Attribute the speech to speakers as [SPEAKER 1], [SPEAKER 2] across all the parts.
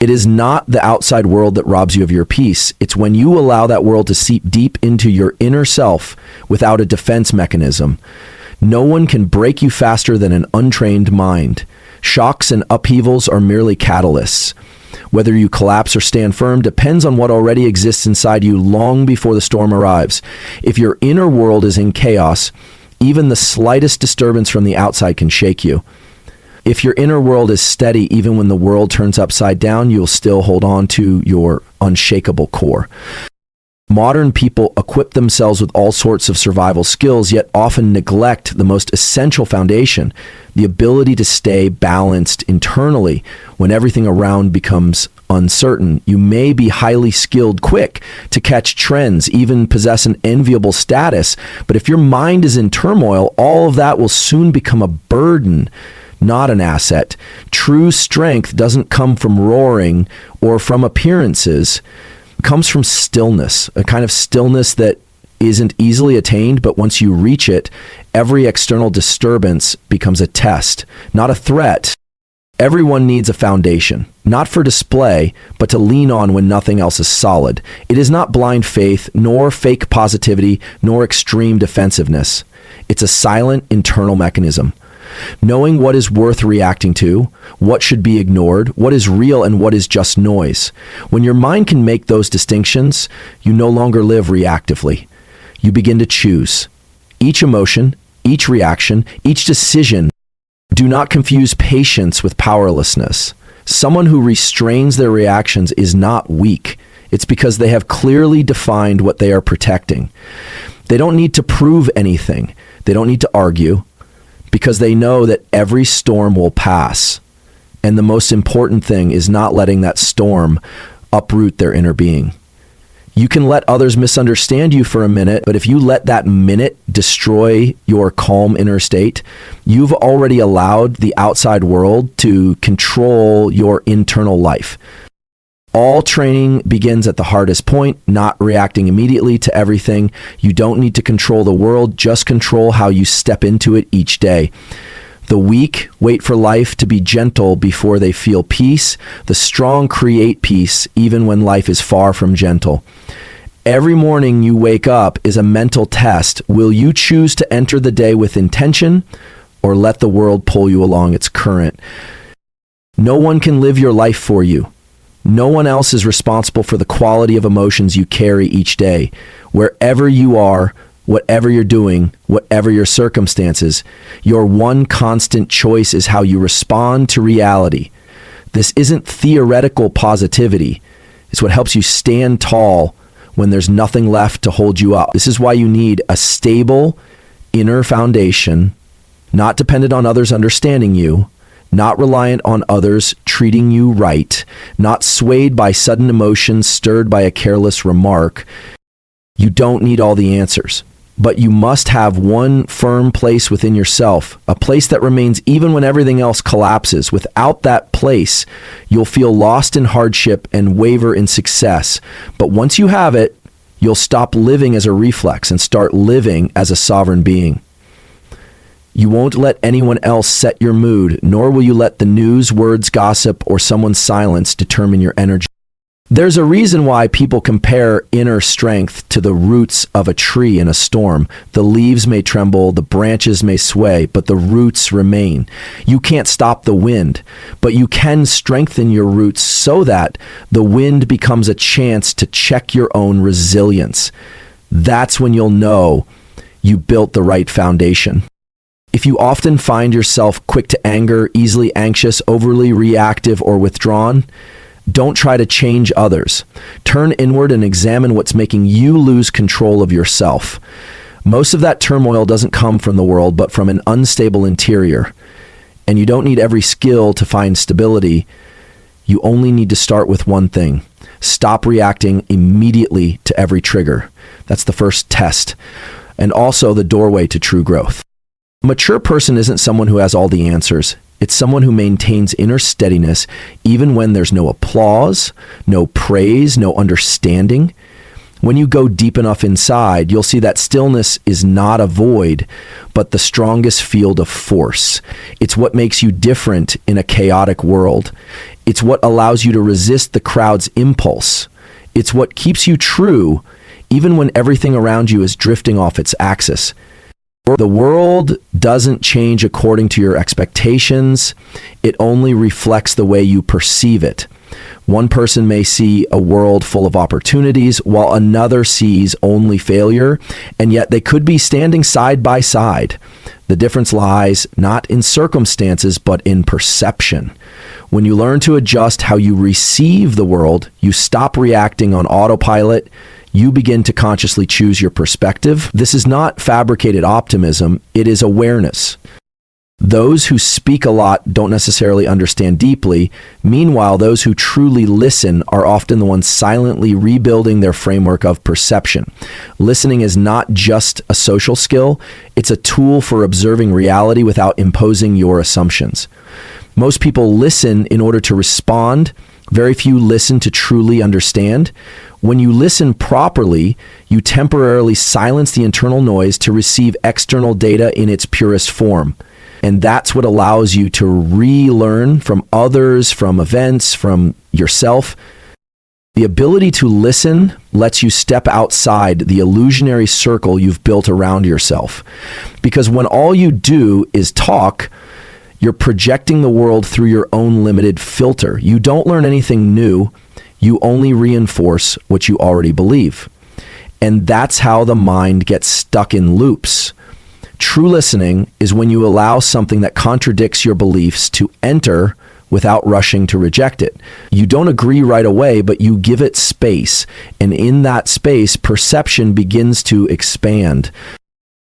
[SPEAKER 1] It is not the outside world that robs you of your peace. It's when you allow that world to seep deep into your inner self without a defense mechanism. No one can break you faster than an untrained mind. Shocks and upheavals are merely catalysts. Whether you collapse or stand firm depends on what already exists inside you long before the storm arrives. If your inner world is in chaos, even the slightest disturbance from the outside can shake you. If your inner world is steady, even when the world turns upside down, you'll still hold on to your unshakable core. Modern people equip themselves with all sorts of survival skills, yet often neglect the most essential foundation, the ability to stay balanced internally when everything around becomes uncertain. You may be highly skilled, quick to catch trends, even possess an enviable status, but if your mind is in turmoil, all of that will soon become a burden, not an asset. True strength doesn't come from roaring or from appearances. It comes from stillness, a kind of stillness that isn't easily attained, but once you reach it, every external disturbance becomes a test, not a threat. Everyone needs a foundation, not for display, but to lean on when nothing else is solid. It is not blind faith, nor fake positivity, nor extreme defensiveness. It's a silent internal mechanism. Knowing what is worth reacting to, what should be ignored, what is real and what is just noise. When your mind can make those distinctions, you no longer live reactively. You begin to choose. Each emotion, each reaction, each decision. Do not confuse patience with powerlessness. Someone who restrains their reactions is not weak. It's because they have clearly defined what they are protecting. They don't need to prove anything. They don't need to argue, because they know that every storm will pass. And the most important thing is not letting that storm uproot their inner being. You can let others misunderstand you for a minute, but if you let that minute destroy your calm inner state, you've already allowed the outside world to control your internal life. All training begins at the hardest point, not reacting immediately to everything. You don't need to control the world, just control how you step into it each day. The weak wait for life to be gentle before they feel peace. The strong create peace even when life is far from gentle. Every morning you wake up is a mental test. Will you choose to enter the day with intention or let the world pull you along its current? No one can live your life for you. No one else is responsible for the quality of emotions you carry each day. Wherever you are, whatever you're doing, whatever your circumstances, your one constant choice is how you respond to reality. This isn't theoretical positivity. It's what helps you stand tall when there's nothing left to hold you up. This is why you need a stable inner foundation, not dependent on others understanding you, not reliant on others treating you right, not swayed by sudden emotions stirred by a careless remark. You don't need all the answers, but you must have one firm place within yourself, a place that remains even when everything else collapses. Without that place, you'll feel lost in hardship and waver in success. But once you have it, you'll stop living as a reflex and start living as a sovereign being. You won't let anyone else set your mood, nor will you let the news, words, gossip, or someone's silence determine your energy. There's a reason why people compare inner strength to the roots of a tree in a storm. The leaves may tremble, the branches may sway, but the roots remain. You can't stop the wind, but you can strengthen your roots so that the wind becomes a chance to check your own resilience. That's when you'll know you built the right foundation. If you often find yourself quick to anger, easily anxious, overly reactive, or withdrawn, don't try to change others. Turn inward and examine what's making you lose control of yourself. Most of that turmoil doesn't come from the world, but from an unstable interior. And you don't need every skill to find stability. You only need to start with one thing. Stop reacting immediately to every trigger. That's the first test, and also the doorway to true growth. A mature person isn't someone who has all the answers. It's someone who maintains inner steadiness even when there's no applause, no praise, no understanding. When you go deep enough inside, you'll see that stillness is not a void, but the strongest field of force. It's what makes you different in a chaotic world. It's what allows you to resist the crowd's impulse. It's what keeps you true, even when everything around you is drifting off its axis. The world doesn't change according to your expectations. It only reflects the way you perceive it. One person may see a world full of opportunities while another sees only failure, and yet they could be standing side by side. The difference lies not in circumstances, but in perception. When you learn to adjust how you receive the world, you stop reacting on autopilot. You begin to consciously choose your perspective. This is not fabricated optimism, it is awareness. Those who speak a lot don't necessarily understand deeply. Meanwhile, those who truly listen are often the ones silently rebuilding their framework of perception. Listening is not just a social skill, it's a tool for observing reality without imposing your assumptions. Most people listen in order to respond. Very few listen to truly understand. When you listen properly, you temporarily silence the internal noise to receive external data in its purest form. And that's what allows you to relearn from others, from events, from yourself. The ability to listen lets you step outside the illusionary circle you've built around yourself. Because when all you do is talk, you're projecting the world through your own limited filter. You don't learn anything new. You only reinforce what you already believe. And that's how the mind gets stuck in loops. True listening is when you allow something that contradicts your beliefs to enter without rushing to reject it. You don't agree right away, but you give it space. And in that space, perception begins to expand.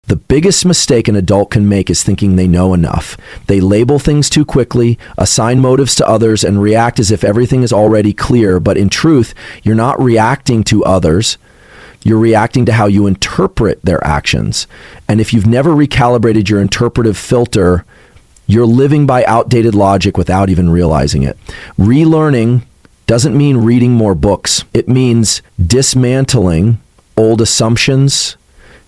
[SPEAKER 1] The biggest mistake an adult can make is thinking they know enough. They label things too quickly, assign motives to others, and react as if everything is already clear. But in truth, you're not reacting to others. You're reacting to how you interpret their actions. And if you've never recalibrated your interpretive filter, you're living by outdated logic without even realizing it. Relearning doesn't mean reading more books. It means dismantling old assumptions,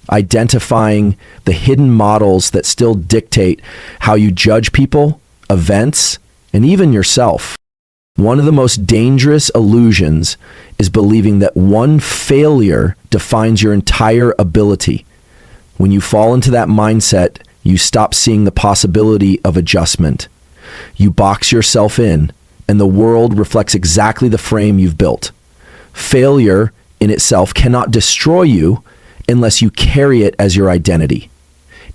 [SPEAKER 1] identifying the hidden models that still dictate how you judge people, events, and even yourself. One of the most dangerous illusions is believing that one failure defines your entire ability. When you fall into that mindset, you stop seeing the possibility of adjustment. You box yourself in, and the world reflects exactly the frame you've built. Failure in itself cannot destroy you unless you carry it as your identity.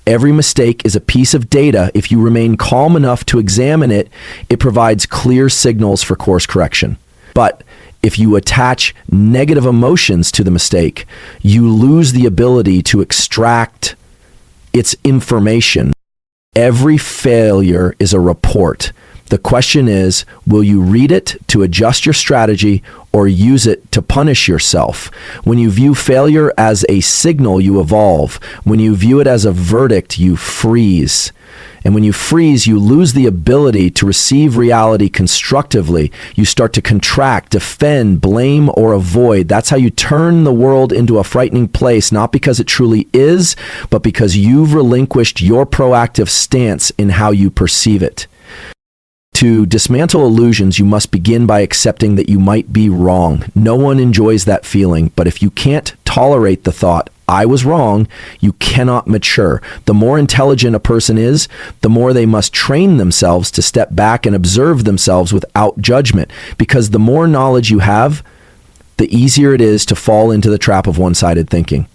[SPEAKER 1] Every mistake is a piece of data. If you remain calm enough to examine it, it provides clear signals for course correction. But if you attach negative emotions to the mistake, you lose the ability to extract its information. Every failure is a report. The question is, will you read it to adjust your strategy or use it to punish yourself? When you view failure as a signal, you evolve. When you view it as a verdict, you freeze. And when you freeze, you lose the ability to receive reality constructively. You start to contract, defend, blame, or avoid. That's how you turn the world into a frightening place, not because it truly is, but because you've relinquished your proactive stance in how you perceive it. To dismantle illusions, you must begin by accepting that you might be wrong. No one enjoys that feeling, but if you can't tolerate the thought, I was wrong, you cannot mature. The more intelligent a person is, the more they must train themselves to step back and observe themselves without judgment. Because the more knowledge you have, the easier it is to fall into the trap of one-sided thinking.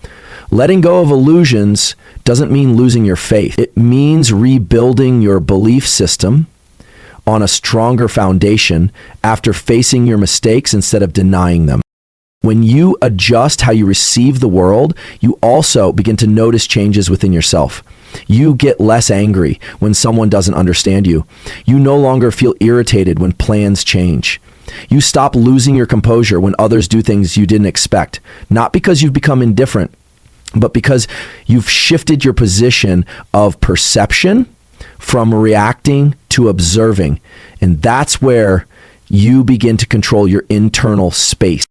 [SPEAKER 1] Letting go of illusions doesn't mean losing your faith. It means rebuilding your belief system on a stronger foundation after facing your mistakes instead of denying them. When you adjust how you receive the world, you also begin to notice changes within yourself. You get less angry when someone doesn't understand you. You no longer feel irritated when plans change. You stop losing your composure when others do things you didn't expect, not because you've become indifferent, but because you've shifted your position of perception from reacting to observing. And that's where you begin to control your internal space.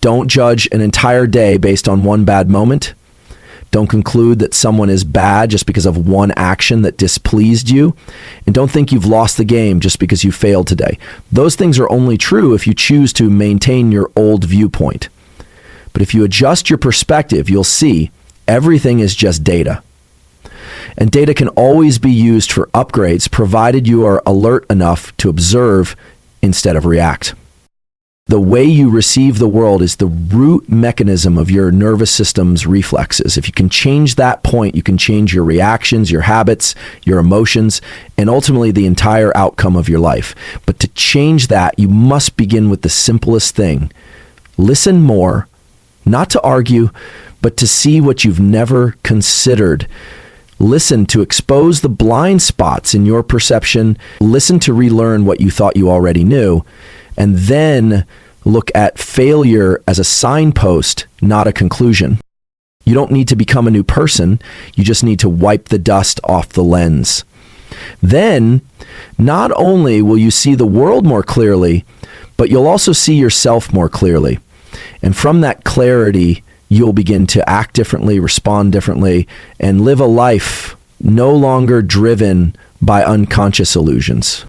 [SPEAKER 1] Don't judge an entire day based on one bad moment. Don't conclude that someone is bad just because of one action that displeased you. And don't think you've lost the game just because you failed today. Those things are only true if you choose to maintain your old viewpoint. But if you adjust your perspective, you'll see everything is just data. And data can always be used for upgrades, provided you are alert enough to observe instead of react. The way you receive the world is the root mechanism of your nervous system's reflexes. If you can change that point, you can change your reactions, your habits, your emotions, and ultimately the entire outcome of your life. But to change that, you must begin with the simplest thing. Listen more, not to argue, but to see what you've never considered. Listen to expose the blind spots in your perception. Listen to relearn what you thought you already knew. And then look at failure as a signpost, not a conclusion. You don't need to become a new person. You just need to wipe the dust off the lens. Then, not only will you see the world more clearly, but you'll also see yourself more clearly. And from that clarity, you'll begin to act differently, respond differently, and live a life no longer driven by unconscious illusions.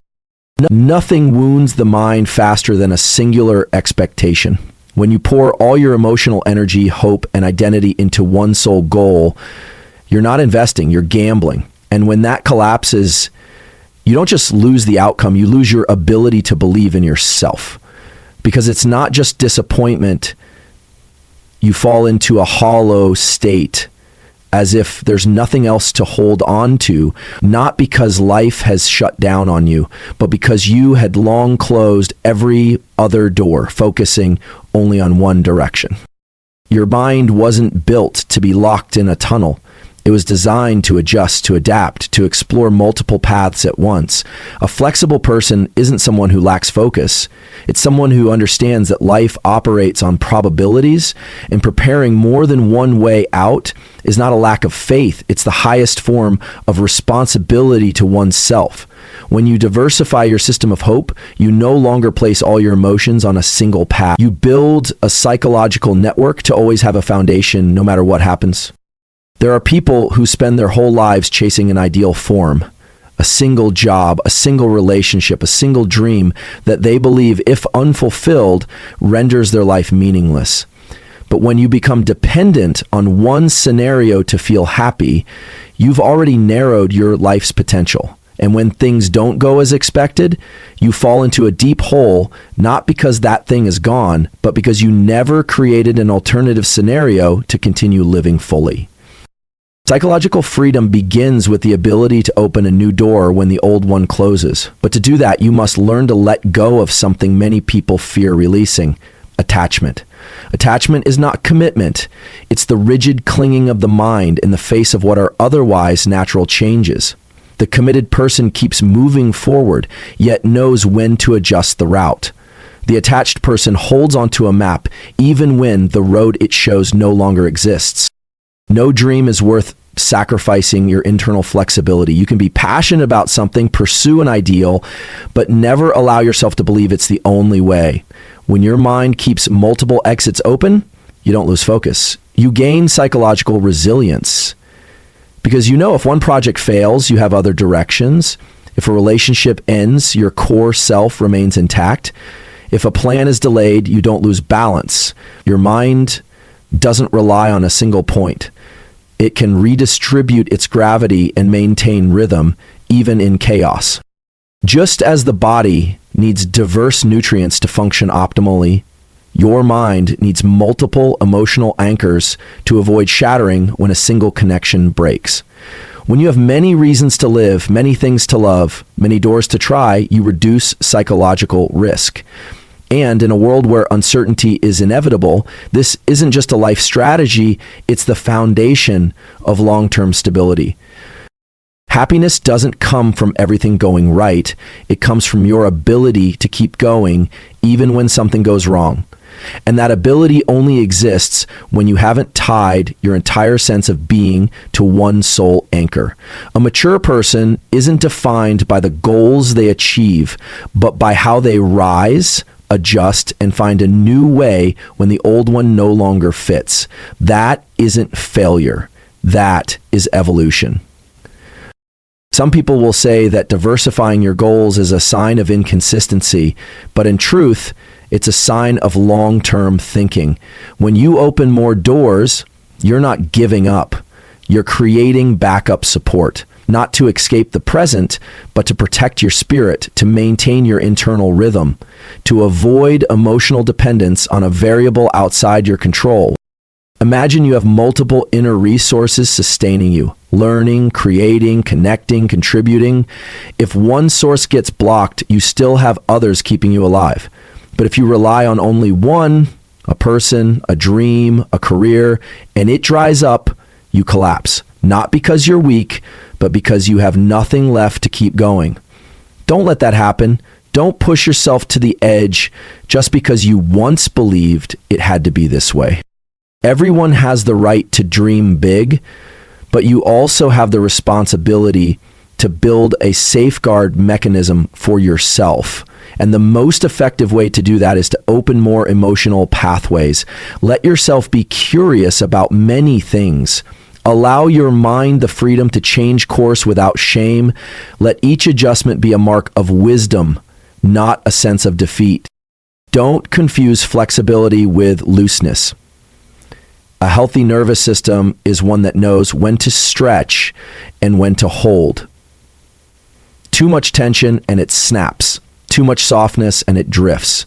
[SPEAKER 1] Nothing wounds the mind faster than a singular expectation. When you pour all your emotional energy, hope, and identity into one sole goal, you're not investing, you're gambling. And when that collapses, you don't just lose the outcome, you lose your ability to believe in yourself. Because it's not just disappointment, you fall into a hollow state, as if there's nothing else to hold on to, not because life has shut down on you, but because you had long closed every other door, focusing only on one direction. Your mind wasn't built to be locked in a tunnel. It was designed to adjust, to adapt, to explore multiple paths at once. A flexible person isn't someone who lacks focus. It's someone who understands that life operates on probabilities, and preparing more than one way out is not a lack of faith. It's the highest form of responsibility to oneself. When you diversify your system of hope, you no longer place all your emotions on a single path. You build a psychological network to always have a foundation no matter what happens. There are people who spend their whole lives chasing an ideal form, a single job, a single relationship, a single dream that they believe, if unfulfilled, renders their life meaningless. But when you become dependent on one scenario to feel happy, you've already narrowed your life's potential. And when things don't go as expected, you fall into a deep hole, not because that thing is gone, but because you never created an alternative scenario to continue living fully. Psychological freedom begins with the ability to open a new door when the old one closes. But to do that, you must learn to let go of something many people fear releasing: attachment. Attachment is not commitment. It's the rigid clinging of the mind in the face of what are otherwise natural changes. The committed person keeps moving forward, yet knows when to adjust the route. The attached person holds onto a map even when the road it shows no longer exists. No dream is worth sacrificing your internal flexibility. You can be passionate about something, pursue an ideal, but never allow yourself to believe it's the only way. When your mind keeps multiple exits open, you don't lose focus. You gain psychological resilience. Because you know if one project fails, you have other directions. If a relationship ends, your core self remains intact. If a plan is delayed, you don't lose balance. Your mind doesn't rely on a single point. It can redistribute its gravity and maintain rhythm, even in chaos. Just as the body needs diverse nutrients to function optimally, your mind needs multiple emotional anchors to avoid shattering when a single connection breaks. When you have many reasons to live, many things to love, many doors to try, you reduce psychological risk. And in a world where uncertainty is inevitable, this isn't just a life strategy, it's the foundation of long-term stability. Happiness doesn't come from everything going right. It comes from your ability to keep going even when something goes wrong. And that ability only exists when you haven't tied your entire sense of being to one sole anchor. A mature person isn't defined by the goals they achieve, but by how they rise, adjust, and find a new way when the old one no longer fits. That isn't failure. That is evolution. Some people will say that diversifying your goals is a sign of inconsistency, but in truth, it's a sign of long-term thinking. When you open more doors, you're not giving up. You're creating backup support, not to escape the present, but to protect your spirit, to maintain your internal rhythm, to avoid emotional dependence on a variable outside your control. Imagine you have multiple inner resources sustaining you, learning, creating, connecting, contributing. If one source gets blocked, you still have others keeping you alive. But if you rely on only one, a person, a dream, a career, and it dries up, you collapse. Not because you're weak, but because you have nothing left to keep going. Don't let that happen. Don't push yourself to the edge just because you once believed it had to be this way. Everyone has the right to dream big, but you also have the responsibility to build a safeguard mechanism for yourself. And the most effective way to do that is to open more emotional pathways. Let yourself be curious about many things. Allow your mind the freedom to change course without shame. Let each adjustment be a mark of wisdom, not a sense of defeat. Don't confuse flexibility with looseness. A healthy nervous system is one that knows when to stretch and when to hold. Too much tension and it snaps. Too much softness and it drifts.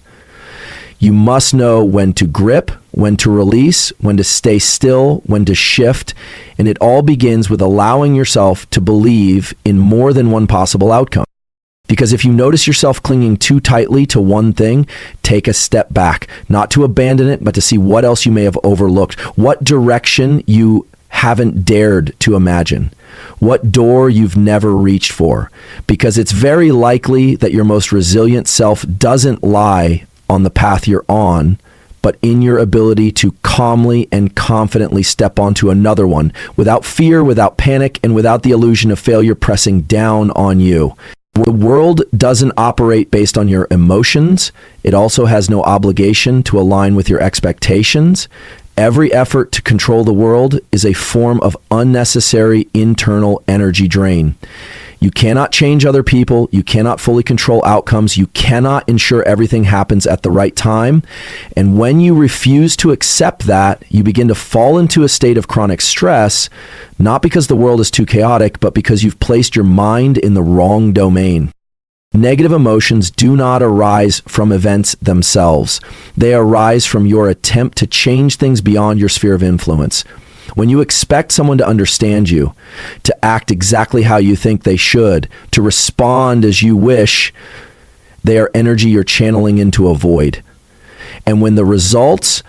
[SPEAKER 1] You must know when to grip, when to release, when to stay still, when to shift, and it all begins with allowing yourself to believe in more than one possible outcome. Because if you notice yourself clinging too tightly to one thing, take a step back, not to abandon it, but to see what else you may have overlooked, what direction you haven't dared to imagine, what door you've never reached for. Because it's very likely that your most resilient self doesn't lie on the path you're on, but in your ability to calmly and confidently step onto another one without fear, without panic, and without the illusion of failure pressing down on you. The world doesn't operate based on your emotions. It also has no obligation to align with your expectations. Every effort to control the world is a form of unnecessary internal energy drain. You cannot change other people. You cannot fully control outcomes. You cannot ensure everything happens at the right time. And when you refuse to accept that, you begin to fall into a state of chronic stress, not because the world is too chaotic, but because you've placed your mind in the wrong domain. Negative emotions do not arise from events themselves. They arise from your attempt to change things beyond your sphere of influence. When you expect someone to understand you, to act exactly how you think they should, to respond as you wish, they are energy you're channeling into a void. And when the results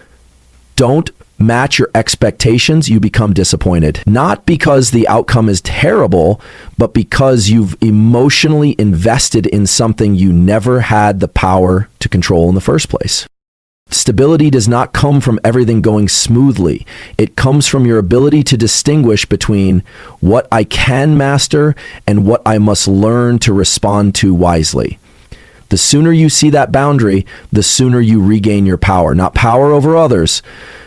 [SPEAKER 1] don't match your expectations, you become disappointed. Not because the outcome is terrible, but because you've emotionally invested in something you never had the power to control in the first place. Stability does not come from everything going smoothly. It comes from your ability to distinguish between what I can master and what I must learn to respond to wisely. The sooner you see that boundary, the sooner you regain your power. Not power over others,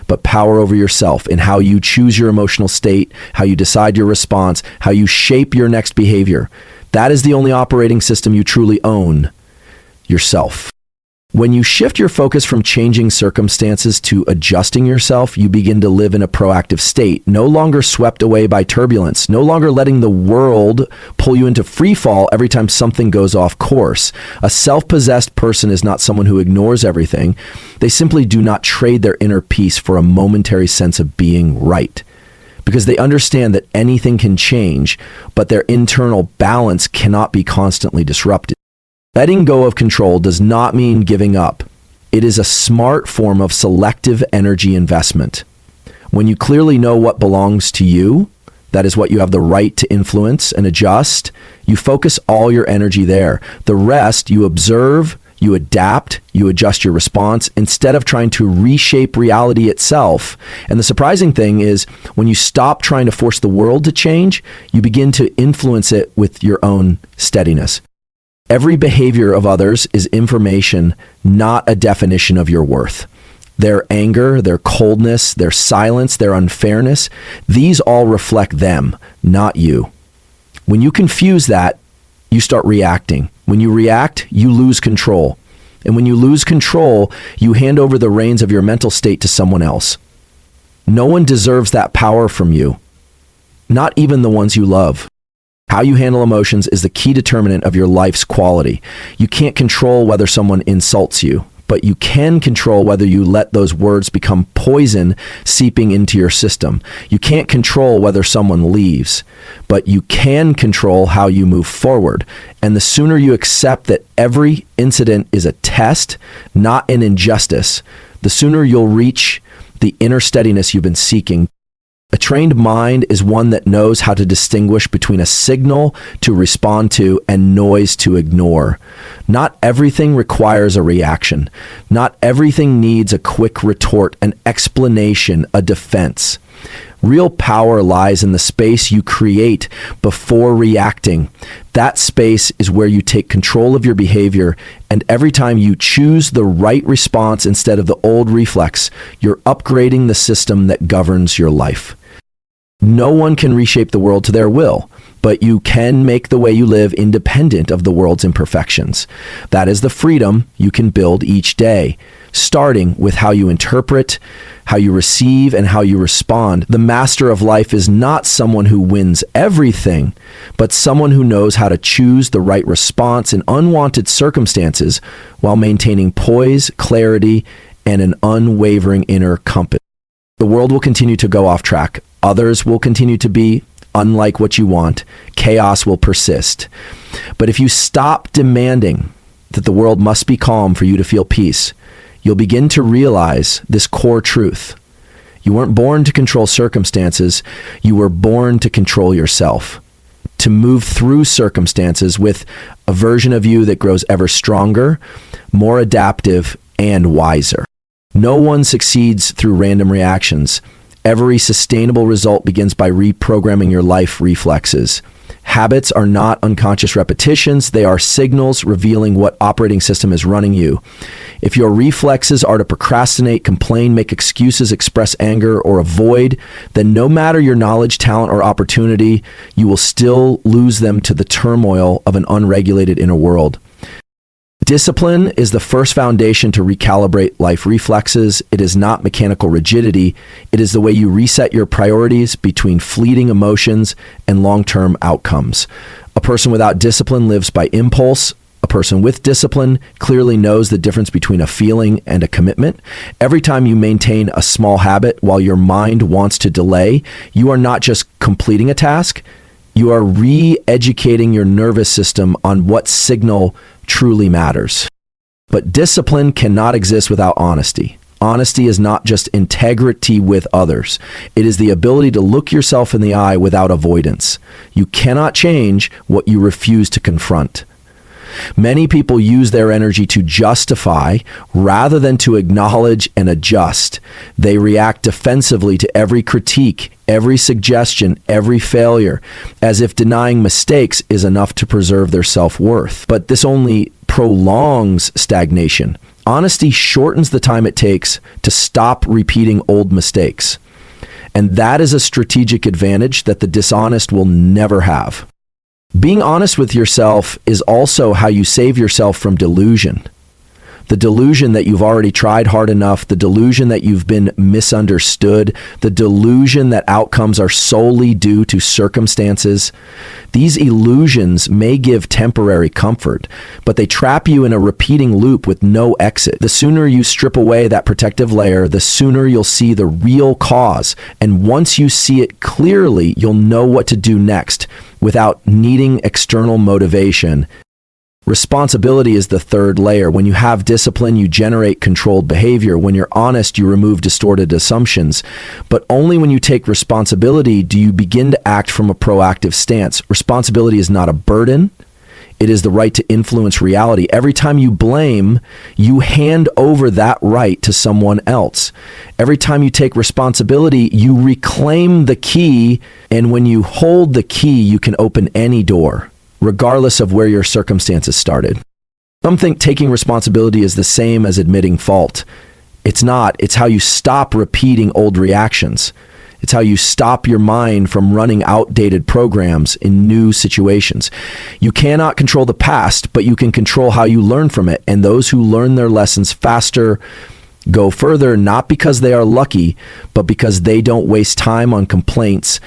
[SPEAKER 1] but power over yourself in how you choose your emotional state, how you decide your response, how you shape your next behavior. That is the only operating system you truly own, yourself. When you shift your focus from changing circumstances to adjusting yourself, you begin to live in a proactive state, no longer swept away by turbulence, no longer letting the world pull you into free fall every time something goes off course. A self-possessed person is not someone who ignores everything. They simply do not trade their inner peace for a momentary sense of being right, because they understand that anything can change, but their internal balance cannot be constantly disrupted. Letting go of control does not mean giving up. It is a smart form of selective energy investment. When you clearly know what belongs to you, that is what you have the right to influence and adjust, you focus all your energy there. The rest, you observe, you adapt, you adjust your response instead of trying to reshape reality itself. And the surprising thing is, when you stop trying to force the world to change, you begin to influence it with your own steadiness. Every behavior of others is information, not a definition of your worth. Their anger, their coldness, their silence, their unfairness, these all reflect them, not you. When you confuse that, you start reacting. When you react, you lose control. And when you lose control, you hand over the reins of your mental state to someone else. No one deserves that power from you, not even the ones you love. How you handle emotions is the key determinant of your life's quality. You can't control whether someone insults you, but you can control whether you let those words become poison seeping into your system. You can't control whether someone leaves, but you can control how you move forward. And the sooner you accept that every incident is a test, not an injustice, the sooner you'll reach the inner steadiness you've been seeking. A trained mind is one that knows how to distinguish between a signal to respond to and noise to ignore. Not everything requires a reaction. Not everything needs a quick retort, an explanation, a defense. Real power lies in the space you create before reacting. That space is where you take control of your behavior, and every time you choose the right response instead of the old reflex, you're upgrading the system that governs your life. No one can reshape the world to their will, but you can make the way you live independent of the world's imperfections. That is the freedom you can build each day, starting with how you interpret, how you receive, and how you respond. The master of life is not someone who wins everything, but someone who knows how to choose the right response in unwanted circumstances while maintaining poise, clarity, and an unwavering inner compass. The world will continue to go off track. Others will continue to be unlike what you want. Chaos will persist. But if you stop demanding that the world must be calm for you to feel peace, you'll begin to realize this core truth. You weren't born to control circumstances. You were born to control yourself, to move through circumstances with a version of you that grows ever stronger, more adaptive, and wiser. No one succeeds through random reactions. Every sustainable result begins by reprogramming your life reflexes. Habits are not unconscious repetitions. They are signals revealing what operating system is running you. If your reflexes are to procrastinate, complain, make excuses, express anger, or avoid, then no matter your knowledge, talent, or opportunity, you will still lose them to the turmoil of an unregulated inner world. Discipline is the first foundation to recalibrate life reflexes. It is not mechanical rigidity. It is the way you reset your priorities between fleeting emotions and long-term outcomes. A person without discipline lives by impulse. A person with discipline clearly knows the difference between a feeling and a commitment. Every time you maintain a small habit while your mind wants to delay, you are not just completing a task, you are re-educating your nervous system on what signal truly matters. But discipline cannot exist without honesty. Honesty is not just integrity with others. It is the ability to look yourself in the eye without avoidance. You cannot change what you refuse to confront. Many people use their energy to justify rather than to acknowledge and adjust. They react defensively to every critique, every suggestion, every failure, as if denying mistakes is enough to preserve their self-worth. But this only prolongs stagnation. Honesty shortens the time it takes to stop repeating old mistakes. And that is a strategic advantage that the dishonest will never have. Being honest with yourself is also how you save yourself from delusion. The delusion that you've already tried hard enough, the delusion that you've been misunderstood, the delusion that outcomes are solely due to circumstances. These illusions may give temporary comfort, but they trap you in a repeating loop with no exit. The sooner you strip away that protective layer, the sooner you'll see the real cause. And once you see it clearly, you'll know what to do next without needing external motivation. Responsibility is the third layer. When you have discipline, you generate controlled behavior. When you're honest, you remove distorted assumptions. But only when you take responsibility do you begin to act from a proactive stance. Responsibility is not a burden. It is the right to influence reality. Every time you blame, you hand over that right to someone else. Every time you take responsibility, you reclaim the key. And when you hold the key, you can open any door. regardless of where your circumstances started. Some think taking responsibility is the same as admitting fault. It's not. It's how you stop repeating old reactions. It's how you stop your mind from running outdated programs in new situations. You cannot control the past, but you can control how you learn from it. And those who learn their lessons faster go further, not because they are lucky, but because they don't waste time on complaints.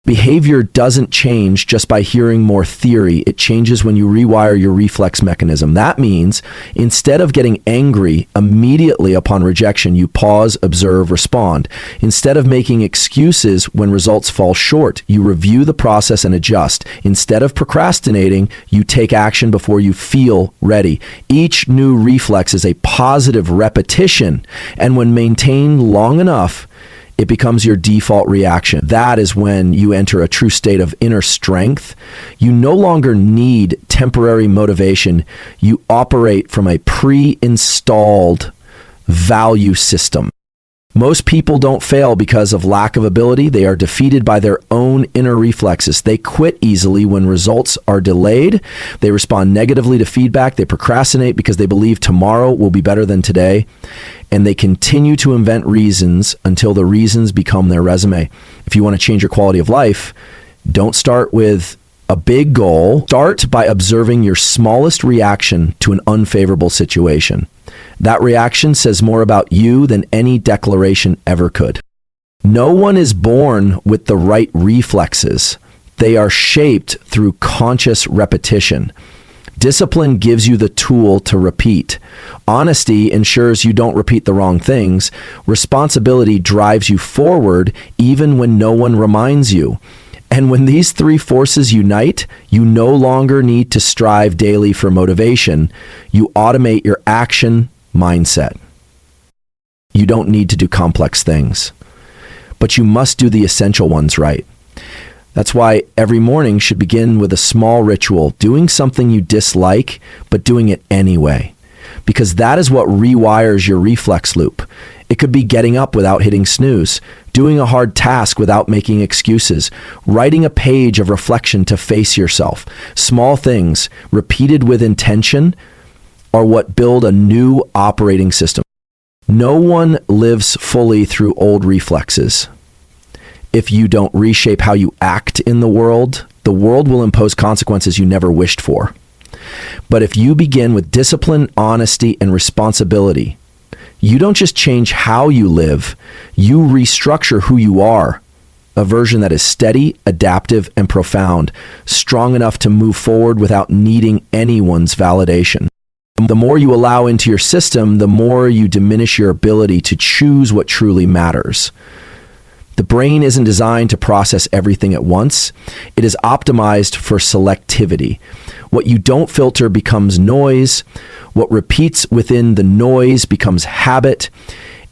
[SPEAKER 1] Behavior doesn't change just by hearing more theory. It changes when you rewire your reflex mechanism. That means instead of getting angry immediately upon rejection, you pause, observe, respond. Instead of making excuses when results fall short, you review the process and adjust. Instead of procrastinating, you take action before you feel ready. Each new reflex is a positive repetition, and when maintained long enough, it becomes your default reaction. That is when you enter a true state of inner strength. You no longer need temporary motivation. You operate from a pre-installed value system. Most people don't fail because of lack of ability. They are defeated by their own inner reflexes. They quit easily when results are delayed. They respond negatively to feedback. They procrastinate because they believe tomorrow will be better than today. And they continue to invent reasons until the reasons become their resume. If you want to change your quality of life, don't start with a big goal. Start by observing your smallest reaction to an unfavorable situation. That reaction says more about you than any declaration ever could. No one is born with the right reflexes. They are shaped through conscious repetition. Discipline gives you the tool to repeat. Honesty ensures you don't repeat the wrong things. Responsibility drives you forward even when no one reminds you. And when these three forces unite, you no longer need to strive daily for motivation. You automate your action mindset. You don't need to do complex things, but you must do the essential ones right. That's why every morning should begin with a small ritual, doing something you dislike, but doing it anyway, because that is what rewires your reflex loop. It could be getting up without hitting snooze, doing a hard task without making excuses, writing a page of reflection to face yourself. Small things, repeated with intention, are what build a new operating system. No one lives fully through old reflexes. If you don't reshape how you act in the world will impose consequences you never wished for. But if you begin with discipline, honesty, and responsibility, you don't just change how you live, you restructure who you are. A version that is steady, adaptive, and profound, strong enough to move forward without needing anyone's validation. The more you allow into your system, the more you diminish your ability to choose what truly matters. The brain isn't designed to process everything at once. It is optimized for selectivity. What you don't filter becomes noise. What repeats within the noise becomes habit.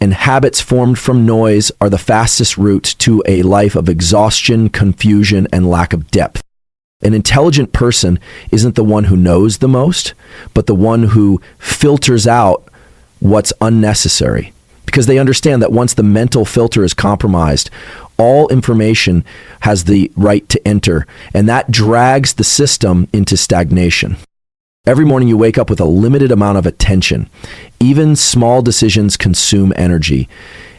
[SPEAKER 1] And habits formed from noise are the fastest route to a life of exhaustion, confusion, and lack of depth. An intelligent person isn't the one who knows the most, but the one who filters out what's unnecessary. Because they understand that once the mental filter is compromised, all information has the right to enter, and that drags the system into stagnation. Every morning you wake up with a limited amount of attention. Even small decisions consume energy.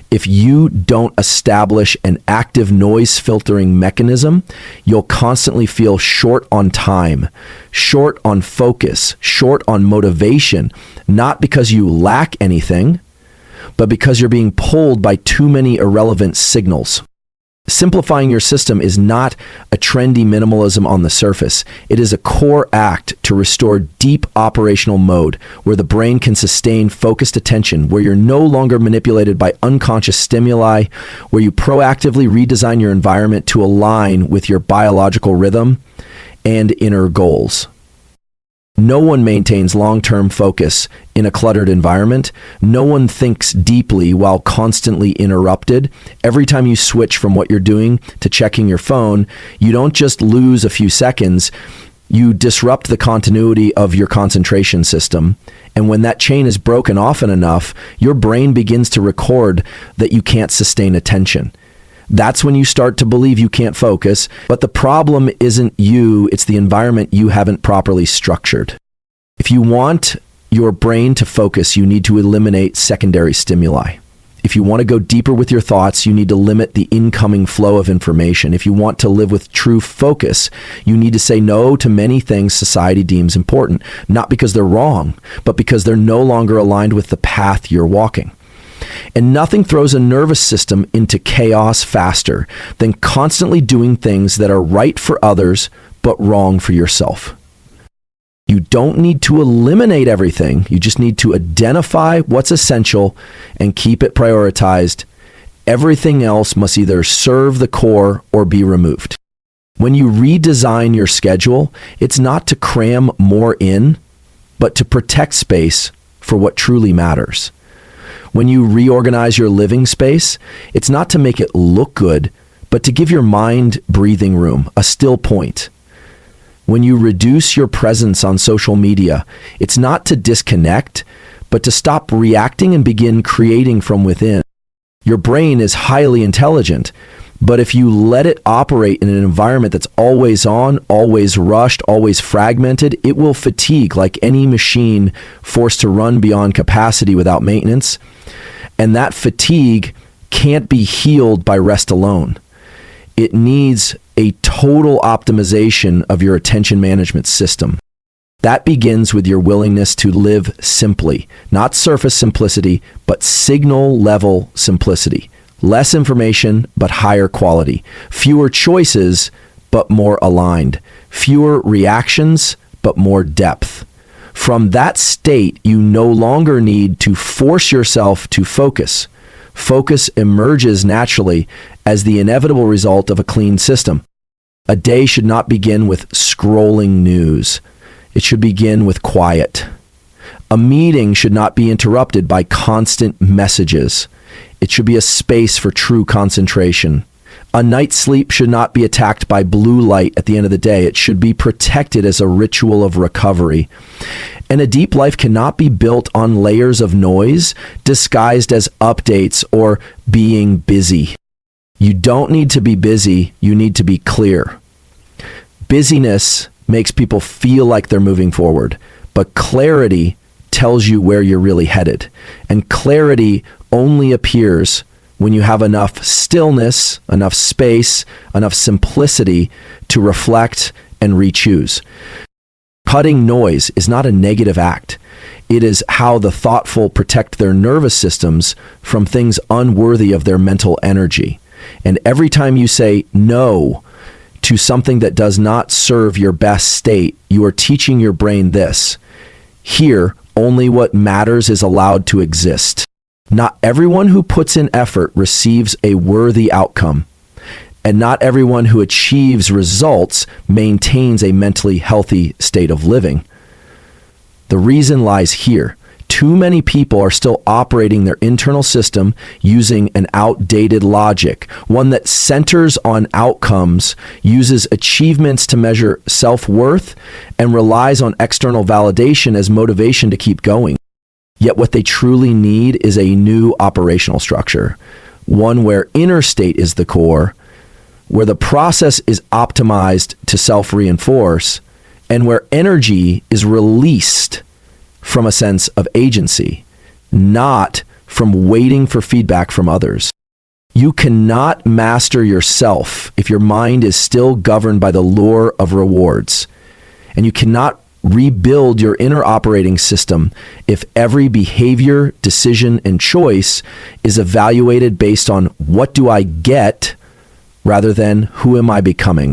[SPEAKER 1] If you don't establish an active noise filtering mechanism, you'll constantly feel short on time, short on focus, short on motivation, not because you lack anything, but because you're being pulled by too many irrelevant signals. Simplifying your system is not a trendy minimalism on the surface. It is a core act to restore deep operational mode where the brain can sustain focused attention, where you're no longer manipulated by unconscious stimuli, where you proactively redesign your environment to align with your biological rhythm and inner goals. No one maintains long-term focus in a cluttered environment. No one thinks deeply while constantly interrupted. Every time you switch from what you're doing to checking your phone, you don't just lose a few seconds, you disrupt the continuity of your concentration system. And when that chain is broken often enough, your brain begins to record that you can't sustain attention. That's when you start to believe you can't focus. But the problem isn't you, it's the environment you haven't properly structured. If you want your brain to focus, you need to eliminate secondary stimuli. If you want to go deeper with your thoughts, you need to limit the incoming flow of information. If you want to live with true focus, you need to say no to many things society deems important, not because they're wrong, but because they're no longer aligned with the path you're walking. And nothing throws a nervous system into chaos faster than constantly doing things that are right for others, but wrong for yourself. You don't need to eliminate everything. You just need to identify what's essential and keep it prioritized. Everything else must either serve the core or be removed. When you redesign your schedule, it's not to cram more in, but to protect space for what truly matters. When you reorganize your living space, it's not to make it look good, but to give your mind breathing room, a still point. When you reduce your presence on social media, it's not to disconnect, but to stop reacting and begin creating from within. Your brain is highly intelligent, but if you let it operate in an environment that's always on, always rushed, always fragmented, it will fatigue like any machine forced to run beyond capacity without maintenance. And that fatigue can't be healed by rest alone. It needs a total optimization of your attention management system. That begins with your willingness to live simply, not surface simplicity, but signal level simplicity. Less information, but higher quality. Fewer choices, but more aligned. Fewer reactions, but more depth. From that state, you no longer need to force yourself to focus. Focus emerges naturally as the inevitable result of a clean system. A day should not begin with scrolling news. It should begin with quiet. A meeting should not be interrupted by constant messages. It should be a space for true concentration. A night's sleep should not be attacked by blue light at the end of the day. It should be protected as a ritual of recovery. And a deep life cannot be built on layers of noise disguised as updates or being busy. You don't need to be busy, you need to be clear. Busyness makes people feel like they're moving forward, but clarity tells you where you're really headed. And clarity only appears when you have enough stillness, enough space, enough simplicity to reflect and re-choose. Cutting noise is not a negative act. It is how the thoughtful protect their nervous systems from things unworthy of their mental energy. And every time you say no to something that does not serve your best state, you are teaching your brain this: here, only what matters is allowed to exist. Not everyone who puts in effort receives a worthy outcome, and not everyone who achieves results maintains a mentally healthy state of living. The reason lies here. Too many people are still operating their internal system using an outdated logic, one that centers on outcomes, uses achievements to measure self-worth, and relies on external validation as motivation to keep going. Yet what they truly need is a new operational structure, one where inner state is the core, where the process is optimized to self-reinforce, and where energy is released from a sense of agency, not from waiting for feedback from others. You cannot master yourself if your mind is still governed by the lure of rewards. And you cannot rebuild your inner operating system if every behavior, decision, and choice is evaluated based on what do I get rather than who am I becoming.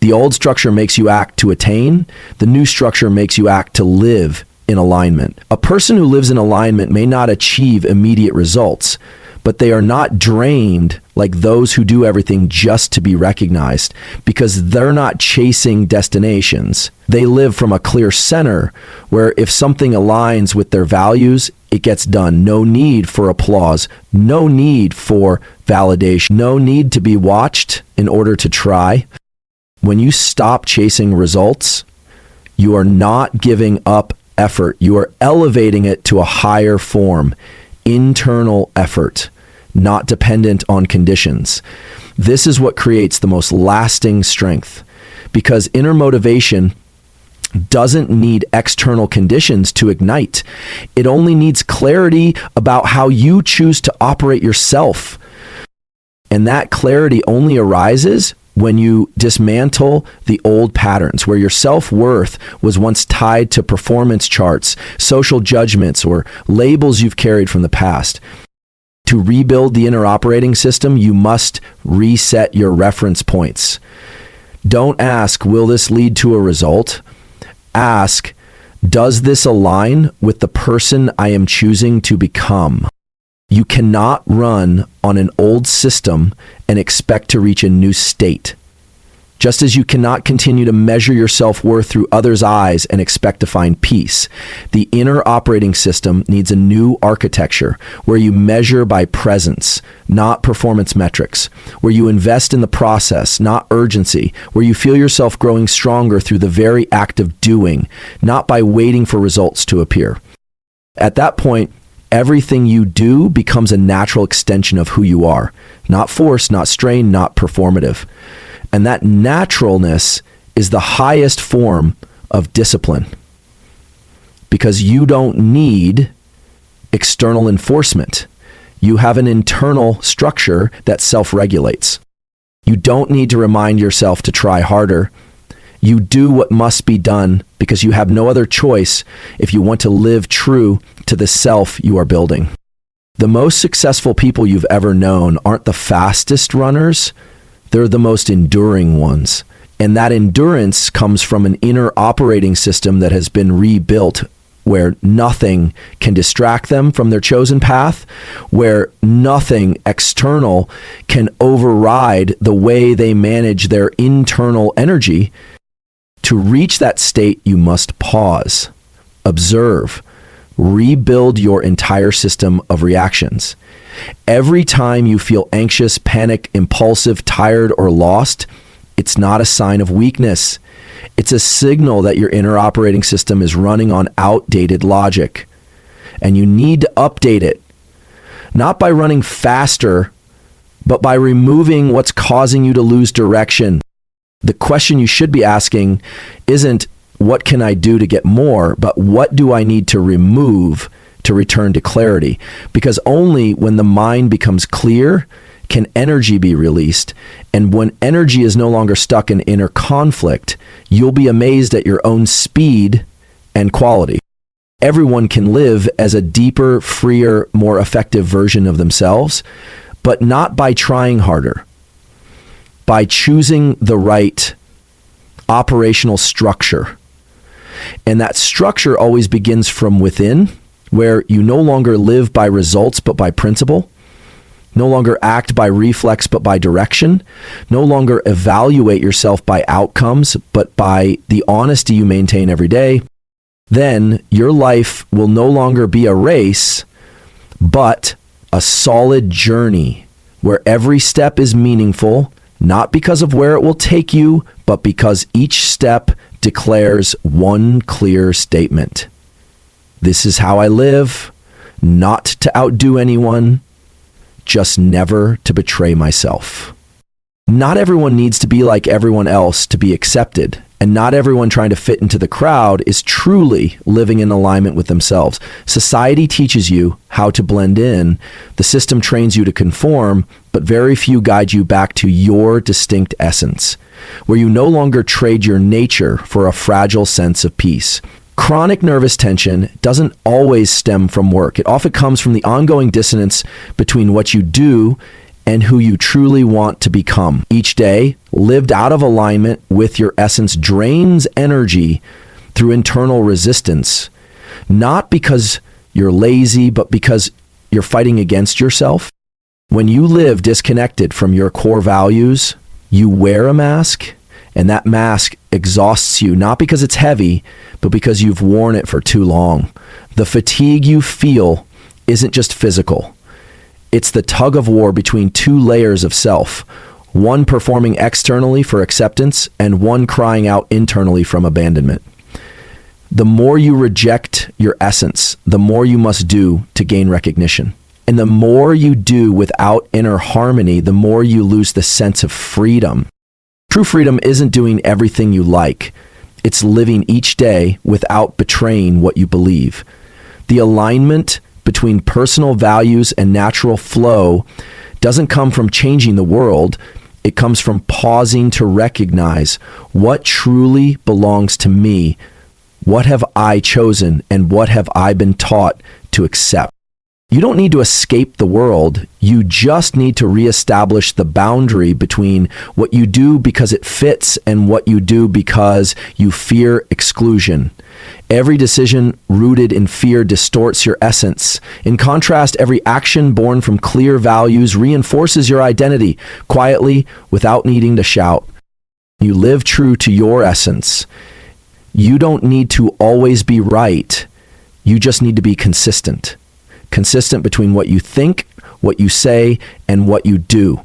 [SPEAKER 1] The old structure makes you act to attain. The new structure makes you act to live in alignment. A person who lives in alignment may not achieve immediate results, but they are not drained like those who do everything just to be recognized, because they're not chasing destinations. They live from a clear center where if something aligns with their values, it gets done. No need for applause, no need for validation, no need to be watched in order to try. When you stop chasing results, you are not giving up effort. You are elevating it to a higher form, internal effort, not dependent on conditions. This is what creates the most lasting strength, because inner motivation doesn't need external conditions to ignite. It only needs clarity about how you choose to operate yourself. And that clarity only arises when you dismantle the old patterns where your self-worth was once tied to performance charts, social judgments, or labels you've carried from the past. To rebuild the inner operating system, you must reset your reference points. Don't ask, will this lead to a result? Ask, does this align with the person I am choosing to become? You cannot run on an old system and expect to reach a new state. Just as you cannot continue to measure your self-worth through others' eyes and expect to find peace, the inner operating system needs a new architecture where you measure by presence, not performance metrics, where you invest in the process, not urgency, where you feel yourself growing stronger through the very act of doing, not by waiting for results to appear. At that point, everything you do becomes a natural extension of who you are, not forced, not strained, not performative. And that naturalness is the highest form of discipline, because you don't need external enforcement. You have an internal structure that self-regulates. You don't need to remind yourself to try harder. You do what must be done because you have no other choice if you want to live true to the self you are building. The most successful people you've ever known aren't the fastest runners. They're the most enduring ones. And that endurance comes from an inner operating system that has been rebuilt, where nothing can distract them from their chosen path, where nothing external can override the way they manage their internal energy. To reach that state, you must pause, observe, rebuild your entire system of reactions. Every time you feel anxious, panic, impulsive, tired, or lost, it's not a sign of weakness. It's a signal that your inner operating system is running on outdated logic. And you need to update it, not by running faster, but by removing what's causing you to lose direction. The question you should be asking isn't, what can I do to get more, but what do I need to remove to return to clarity? Because only when the mind becomes clear can energy be released. And when energy is no longer stuck in inner conflict, you'll be amazed at your own speed and quality. Everyone can live as a deeper, freer, more effective version of themselves, but not by trying harder, by choosing the right operational structure. And that structure always begins from within, where you no longer live by results but by principle, no longer act by reflex but by direction, no longer evaluate yourself by outcomes but by the honesty you maintain every day. Then your life will no longer be a race but a solid journey where every step is meaningful, not because of where it will take you, but because each step declares one clear statement. This is how I live, not to outdo anyone, just never to betray myself. Not everyone needs to be like everyone else to be accepted, and not everyone trying to fit into the crowd is truly living in alignment with themselves. Society teaches you how to blend in, the system trains you to conform, but very few guide you back to your distinct essence, where you no longer trade your nature for a fragile sense of peace. Chronic nervous tension doesn't always stem from work. It often comes from the ongoing dissonance between what you do and who you truly want to become. Each day, lived out of alignment with your essence, drains energy through internal resistance, not because you're lazy, but because you're fighting against yourself. When you live disconnected from your core values, you wear a mask, and that mask exhausts you, not because it's heavy, but because you've worn it for too long. The fatigue you feel isn't just physical. It's the tug of war between two layers of self, one performing externally for acceptance and one crying out internally from abandonment. The more you reject your essence, the more you must do to gain recognition. And the more you do without inner harmony, the more you lose the sense of freedom. True freedom isn't doing everything you like. It's living each day without betraying what you believe. The alignment between personal values and natural flow doesn't come from changing the world. It comes from pausing to recognize what truly belongs to me. What have I chosen, and what have I been taught to accept? You don't need to escape the world. You just need to reestablish the boundary between what you do because it fits and what you do because you fear exclusion. Every decision rooted in fear distorts your essence. In contrast, every action born from clear values reinforces your identity quietly without needing to shout. You live true to your essence. You don't need to always be right. You just need to be consistent. Consistent between what you think, what you say, and what you do.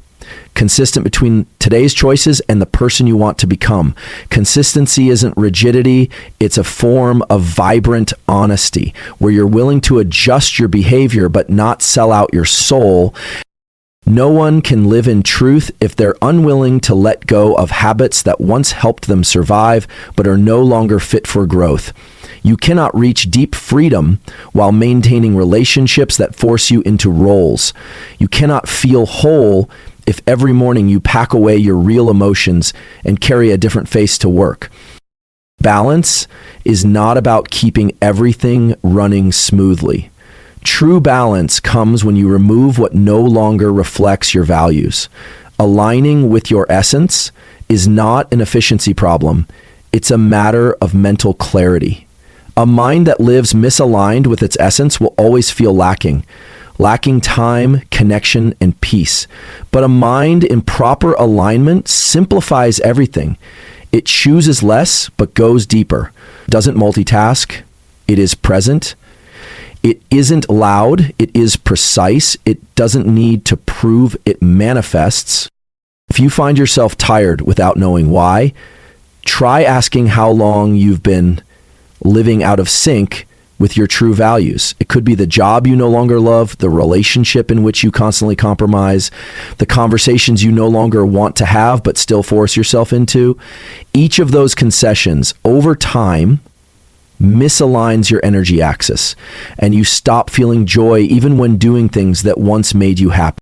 [SPEAKER 1] Consistent between today's choices and the person you want to become. Consistency isn't rigidity, it's a form of vibrant honesty, where you're willing to adjust your behavior but not sell out your soul. No one can live in truth if they're unwilling to let go of habits that once helped them survive but are no longer fit for growth. You cannot reach deep freedom while maintaining relationships that force you into roles. You cannot feel whole if every morning you pack away your real emotions and carry a different face to work. Balance is not about keeping everything running smoothly. True balance comes when you remove what no longer reflects your values. Aligning with your essence is not an efficiency problem. It's a matter of mental clarity. A mind that lives misaligned with its essence will always feel lacking time, connection, and peace. But a mind in proper alignment simplifies everything. It chooses less, but goes deeper. Doesn't multitask. It is present. It isn't loud. It is precise. It doesn't need to prove. It manifests. If you find yourself tired without knowing why, try asking how long you've been living out of sync with your true values. It could be the job you no longer love, the relationship in which you constantly compromise, the conversations you no longer want to have but still force yourself into. Each of those concessions over time misaligns your energy axis, and you stop feeling joy even when doing things that once made you happy.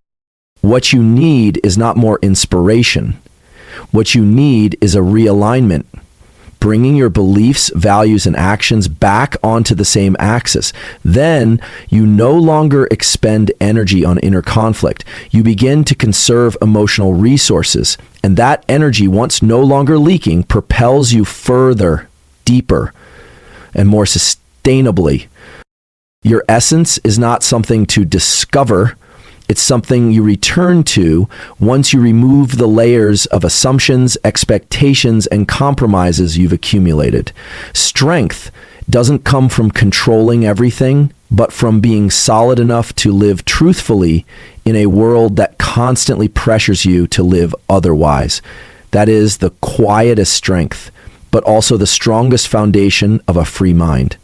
[SPEAKER 1] What you need is not more inspiration. What you need is a realignment. Bringing your beliefs, values, and actions back onto the same axis. Then you no longer expend energy on inner conflict. You begin to conserve emotional resources, and that energy, once no longer leaking, propels you further, deeper, and more sustainably. Your essence is not something to discover. It's something you return to once you remove the layers of assumptions, expectations, and compromises you've accumulated. Strength doesn't come from controlling everything, but from being solid enough to live truthfully in a world that constantly pressures you to live otherwise. That is the quietest strength, but also the strongest foundation of a free mind.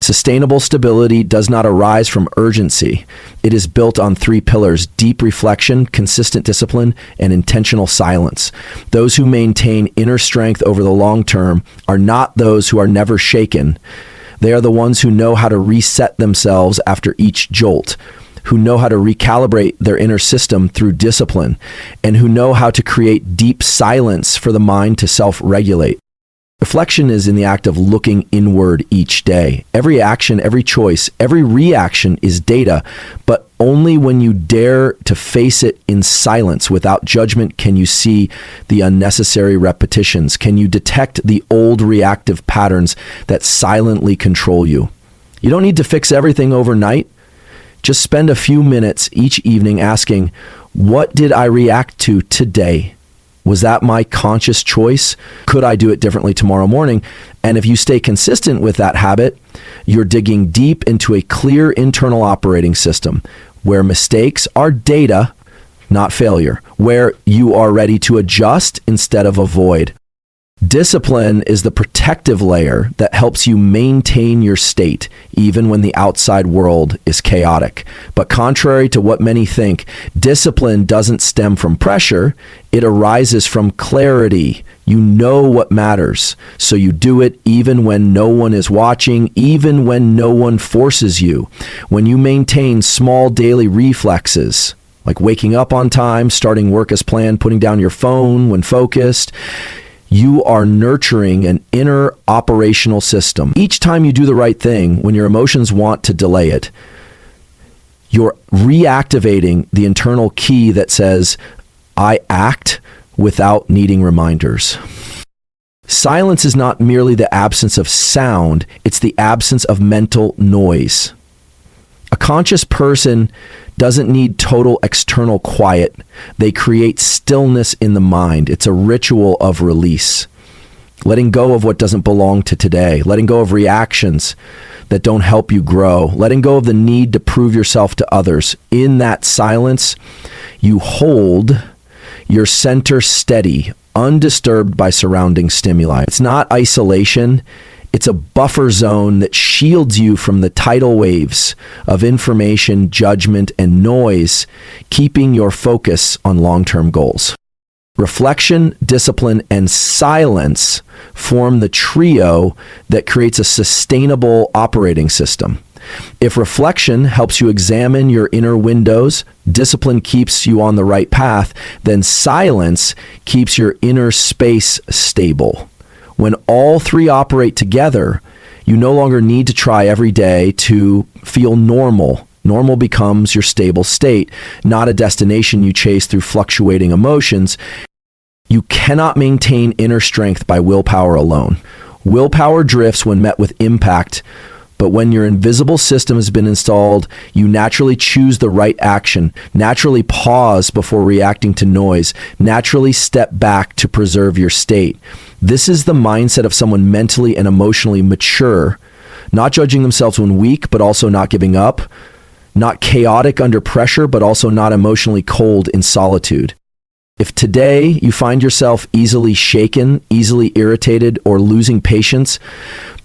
[SPEAKER 1] Sustainable stability does not arise from urgency. It is built on three pillars: deep reflection, consistent discipline, and intentional silence. Those who maintain inner strength over the long term are not those who are never shaken. They are the ones who know how to reset themselves after each jolt, who know how to recalibrate their inner system through discipline, and who know how to create deep silence for the mind to self-regulate. Reflection is in the act of looking inward each day. Every action, every choice, every reaction is data, but only when you dare to face it in silence without judgment can you see the unnecessary repetitions. Can you detect the old reactive patterns that silently control you? You don't need to fix everything overnight. Just spend a few minutes each evening asking, what did I react to today? Was that my conscious choice? Could I do it differently tomorrow morning? And if you stay consistent with that habit, you're digging deep into a clear internal operating system where mistakes are data, not failure, where you are ready to adjust instead of avoid. Discipline is the protective layer that helps you maintain your state, even when the outside world is chaotic. But contrary to what many think, discipline doesn't stem from pressure. It arises from clarity. You know what matters, so you do it even when no one is watching, even when no one forces you. When you maintain small daily reflexes, like waking up on time, starting work as planned, putting down your phone when focused, you are nurturing an inner operational system. Each time you do the right thing, when your emotions want to delay it, you're reactivating the internal key that says, I act without needing reminders. Silence is not merely the absence of sound, it's the absence of mental noise. A conscious person doesn't need total external quiet. They create stillness in the mind. It's a ritual of release. Letting go of what doesn't belong to today. Letting go of reactions that don't help you grow. Letting go of the need to prove yourself to others. In that silence, you hold your center steady, undisturbed by surrounding stimuli. It's not isolation. It's a buffer zone that shields you from the tidal waves of information, judgment, and noise, keeping your focus on long-term goals. Reflection, discipline, and silence form the trio that creates a sustainable operating system. If reflection helps you examine your inner windows, discipline keeps you on the right path, then silence keeps your inner space stable. When all three operate together, you no longer need to try every day to feel normal. Normal becomes your stable state, not a destination you chase through fluctuating emotions. You cannot maintain inner strength by willpower alone. Willpower drifts when met with impact, but when your invisible system has been installed, you naturally choose the right action, naturally pause before reacting to noise, naturally step back to preserve your state. This is the mindset of someone mentally and emotionally mature, not judging themselves when weak, but also not giving up, not chaotic under pressure, but also not emotionally cold in solitude. If today you find yourself easily shaken, easily irritated, or losing patience,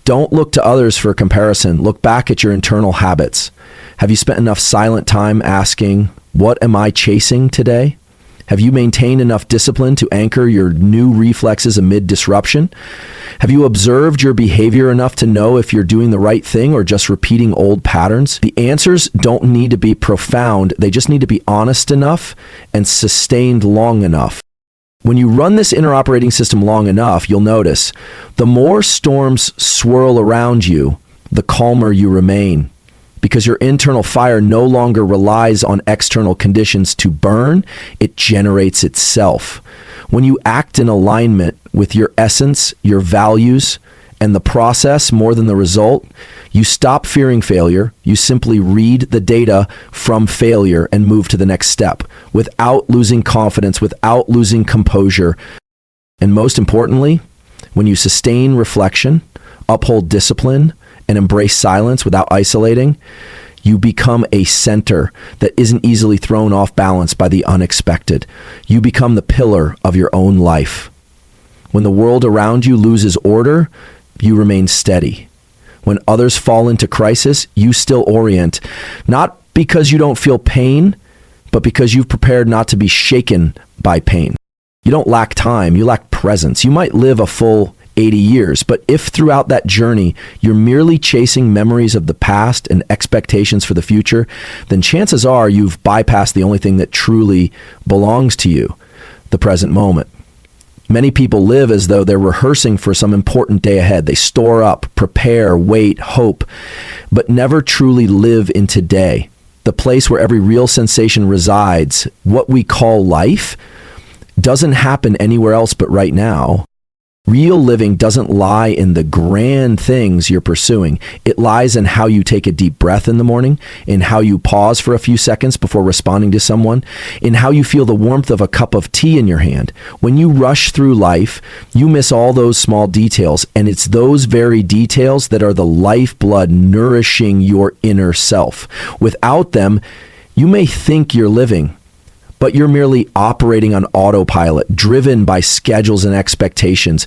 [SPEAKER 1] don't look to others for comparison. Look back at your internal habits. Have you spent enough silent time asking, what am I chasing today? Have you maintained enough discipline to anchor your new reflexes amid disruption? Have you observed your behavior enough to know if you're doing the right thing or just repeating old patterns? The answers don't need to be profound. They just need to be honest enough and sustained long enough. When you run this inner operating system long enough, you'll notice the more storms swirl around you, the calmer you remain. Because your internal fire no longer relies on external conditions to burn, it generates itself. When you act in alignment with your essence, your values, and the process more than the result, you stop fearing failure. You simply read the data from failure and move to the next step without losing confidence, without losing composure. And most importantly, when you sustain reflection, uphold discipline, and embrace silence without isolating, you become a center that isn't easily thrown off balance by the unexpected. You become the pillar of your own life. When the world around you loses order, you remain steady. When others fall into crisis, you still orient, not because you don't feel pain, but because you've prepared not to be shaken by pain. You don't lack time, you lack presence. You might live a full 80 years, but if throughout that journey you're merely chasing memories of the past and expectations for the future, then chances are you've bypassed the only thing that truly belongs to you, the present moment. Many people live as though they're rehearsing for some important day ahead. They store up, prepare, wait, hope, but never truly live in today, the place where every real sensation resides. What we call life doesn't happen anywhere else but right now. Real living doesn't lie in the grand things you're pursuing. It lies in how you take a deep breath in the morning, in how you pause for a few seconds before responding to someone, in how you feel the warmth of a cup of tea in your hand. When you rush through life, you miss all those small details, and it's those very details that are the lifeblood nourishing your inner self. Without them, you may think you're living, but you're merely operating on autopilot, driven by schedules and expectations.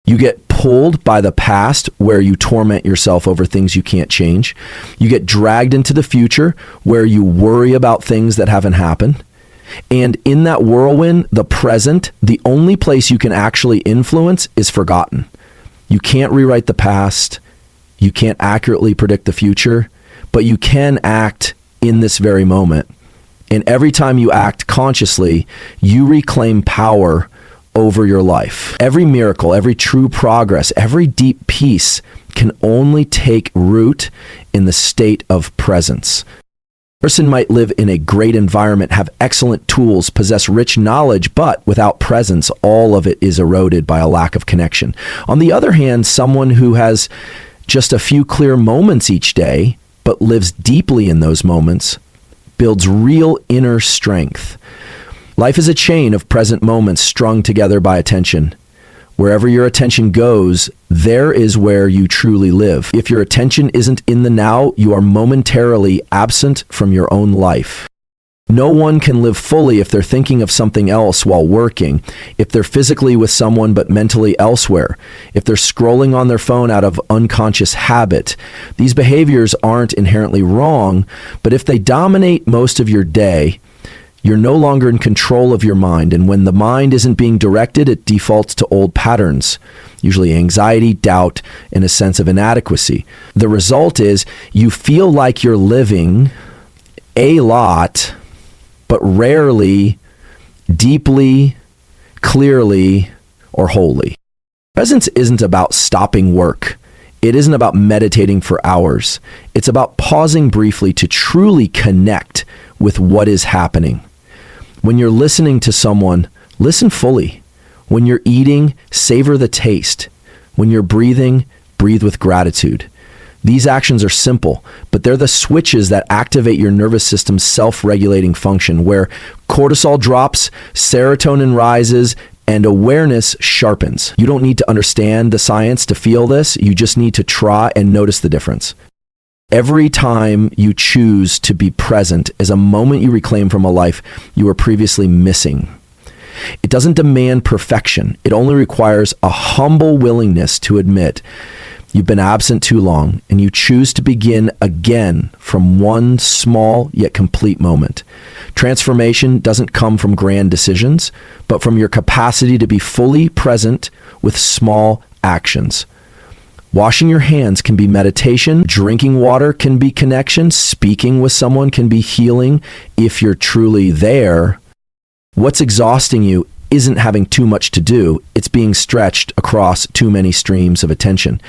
[SPEAKER 1] You get pulled by the past where you torment yourself over things you can't change. You get dragged into the future where you worry about things that haven't happened. And in that whirlwind, the present, the only place you can actually influence is forgotten. You can't rewrite the past. You can't accurately predict the future, but you can act in this very moment. And every time you act consciously, you reclaim power over your life. Every miracle, every true progress, every deep peace can only take root in the state of presence. A person might live in a great environment, have excellent tools, possess rich knowledge, but without presence, all of it is eroded by a lack of connection. On the other hand, someone who has just a few clear moments each day, but lives deeply in those moments, builds real inner strength. Life is a chain of present moments strung together by attention. Wherever your attention goes, there is where you truly live. If your attention isn't in the now, you are momentarily absent from your own life. No one can live fully if they're thinking of something else while working, if they're physically with someone but mentally elsewhere, if they're scrolling on their phone out of unconscious habit. These behaviors aren't inherently wrong, but if they dominate most of your day, you're no longer in control of your mind, and when the mind isn't being directed, it defaults to old patterns, usually anxiety, doubt, and a sense of inadequacy. The result is you feel like you're living a lot, but rarely, deeply, clearly, or wholly. Presence isn't about stopping work. It isn't about meditating for hours. It's about pausing briefly to truly connect with what is happening. When you're listening to someone, listen fully. When you're eating, savor the taste. When you're breathing, breathe with gratitude. These actions are simple, but they're the switches that activate your nervous system's self-regulating function, where cortisol drops, serotonin rises, and awareness sharpens. You don't need to understand the science to feel this. You just need to try and notice the difference. Every time you choose to be present is a moment you reclaim from a life you were previously missing. It doesn't demand perfection. It only requires a humble willingness to admit you've been absent too long, and you choose to begin again from one small yet complete moment. Transformation doesn't come from grand decisions, but from your capacity to be fully present with small actions. Washing your hands can be meditation. Drinking water can be connection. Speaking with someone can be healing if you're truly there. What's exhausting you isn't having too much to do. It's being stretched across too many streams of attention.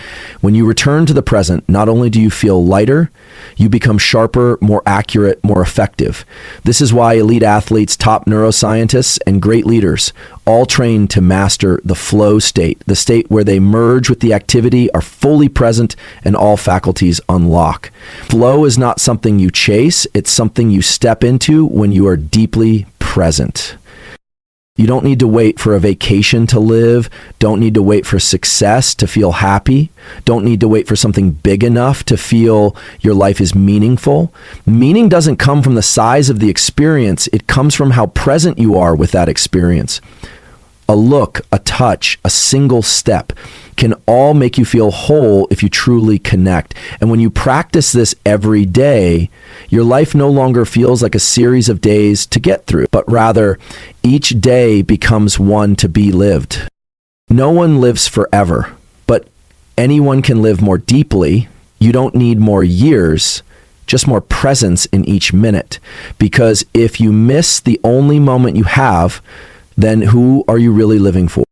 [SPEAKER 1] When you return to the present, not only do you feel lighter, you become sharper, more accurate, more effective. This is why elite athletes, top neuroscientists, and great leaders all train to master the flow state, the state where they merge with the activity, are fully present, and all faculties unlock. Flow is not something you chase. It's something you step into when you are deeply present. You don't need to wait for a vacation to live. Don't need to wait for success to feel happy. Don't need to wait for something big enough to feel your life is meaningful. Meaning doesn't come from the size of the experience. It comes from how present you are with that experience. A look, a touch, a single step can all make you feel whole if you truly connect. And when you practice this every day, your life no longer feels like a series of days to get through, but rather each day becomes one to be lived. No one lives forever, but anyone can live more deeply. You don't need more years, just more presence in each minute. Because if you miss the only moment you have, then who are you really living for?